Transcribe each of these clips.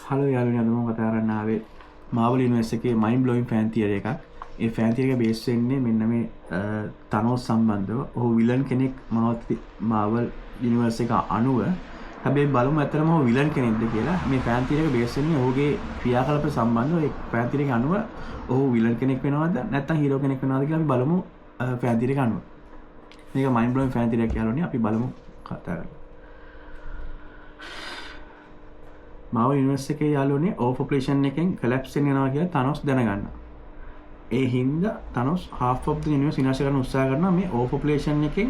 Hello යාළුවනේ අද මම කතා කරන්න ආවේ මාවල් යුනිවර්ස් එකේ මයින්ඩ් බ්ලෝයින් ෆෑන් තියරි එකක්. ඒ ෆෑන් තියරි එක බේස් වෙන්නේ මෙන්න මේ තනෝස් සම්බන්ධව. ඔහු විලන් කෙනෙක් මාවල් යුනිවර්ස් එක අනුව. හැබැයි බලමු ඇත්තටම ඔහු විලන් කෙනෙක්ද කියලා. මේ ෆෑන් තියරි එක බේස් වෙන්නේ ඔහුගේ ක්‍රියාකලාප සම්බන්ධව. ඒ ෆෑන් තියරි එක අනුව ඔහු විලන් කෙනෙක් වෙනවද නැත්නම් හීරෝ කෙනෙක් වෙනවද කියලා අපි බලමු ෆෑන් තියරි එක අනුව. මේක මයින්ඩ් බ්ලෝයින් ෆෑන් තියරි එකක් යාළුවනේ. අපි බලමු කතා කරමු. මාවල් යුනිවර්ස් එකේ යාළුවනේ ඕවර්පොපුලේෂන් එකෙන් කොලැප්ස් වෙනවා කියලා තනොස් දැනගන්න. ඒ හින්දා තනොස් half of the universe විනාශ කරන්න උත්සාහ කරනවා මේ ඕවර්පොපුලේෂන් එකෙන්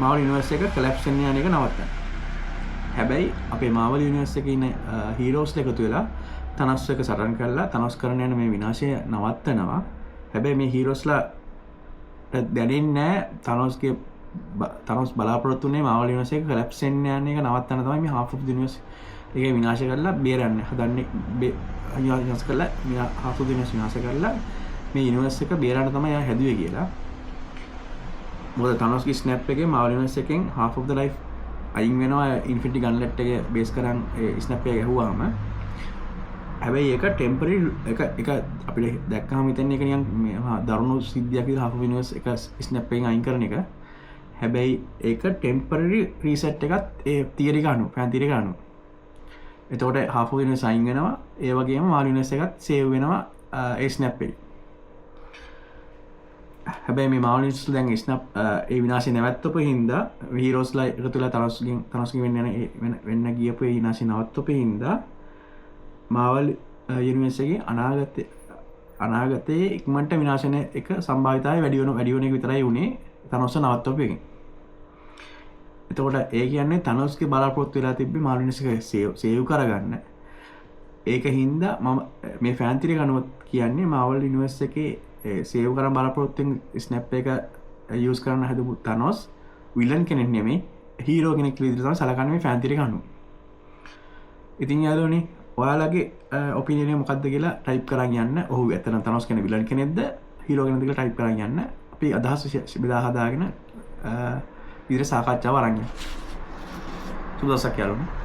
මාවල් යුනිවර්ස් එක කොලැප්ස් වෙන යන එක නවත්තන්න. හැබැයි අපේ මාවල් යුනිවර්ස් එකේ ඉන්න හීරෝස් එකතු වෙලා තනොස් එක සටන් කරලා තනොස් කරන යන මේ විනාශය නවත්තනවා. හැබැයි මේ හීරෝස්ලා දැනෙන්නේ නැහැ තනොස් බලාපොරොත්තු වෙන්නේ මාවල් යුනිවර්ස් එක කොලැප්ස් වෙන යන එක නවත්තන්න තමයි මේ half of the universe ඒක විනාශ කරලා බේරන්න හදන්නේ. විනාශ කරලා half of the universe විනාශ කරලා මේ යුනිවර්ස් එක බේරන්න තමයි එයා හැදුවේ කියලා. මොකද තනොස්ගේ ස්නැප් එකේ මාවල් යුනිවර්ස් එකෙන් half of the life අයින් වෙනවා ඉන්ෆිනිටි ගන්ලට් එකේ බේස් කරන් ඒ ස්නැප් එක ගැහුවාම. හැබැයි ඒක ටෙම්පරරි එක අපිට දැක්කම හිතන්නේ ඒක නිකන් දරුණු සිද්ධියක් විදිහට half of the universe එක ස්නැප් එකෙන් අයින් කරන එක. හැබැයි ඒක ටෙම්පරරි රීසෙට් එකත් ඒ තියරි එක අනුව ෆෑන් තියරි එක අනුව. එතකොට half of the universe අයින් වෙනවා. ඒ වගේම මාවල් යුනිවර්ස් එකත් සේව් වෙනවා ඒ ස්නැප් එකේ. හැබැයි මේ මාවල් යුනිවර්ස් දැන් ස්නැප් ඒ විනාශය නැවැත්වපු හින්දා හීරෝස්ලා එකතු වෙලා තනොස්ගෙන් වෙන්න ගියපු ඒ විනාශය නවත්වපු හින්දා මාවල් යුනිවර්ස් එකේ අනාගතයේ ඉක්මනට විනාශ වෙන එක සම්භාවිතය වැඩි වෙන එක විතරයි උනේ තනොස් නවත්වපු එකෙන්. එතකොට ඒ කියන්නේ තනොස්ගේ බලාපොරොත්තු වෙලා තිබ්බේ මාවල් යුනිවර්ස් එක සේව් කරගන්න. ඒක හින්දා මම මේ ෆෑන් තියරි එක අනුව කියන්නේ මාවල් යුනිවර්ස් එකේ සේව් කරන් බලාපොරොත්තුෙන් ස්නැප් එක යූස් කරන්න හදපු තනොස් විලන් කෙනෙක් නෙමෙයි හීරෝ කෙනෙක් කියලා විදිහට තමයි සලකන්නේ මේ ෆෑන් තියරි එක අනුව. ඉතින් යාළුවනේ ඔයාලගේ ඔපිනියන් එක මොකක්ද කියලා ටයිප් කරන් යන්න. ඔහු ඇත්තටම තනොස් කෙනෙක් විලන් කෙනෙක්ද හීරෝ කෙනෙක්ද කියලා ටයිප් කරන් යන්න. අපි අදහස් බෙදා හදාගෙන විදිහට සාකච්ඡාව අරන් යමු. සුබ දවසක් යාළුවනේ.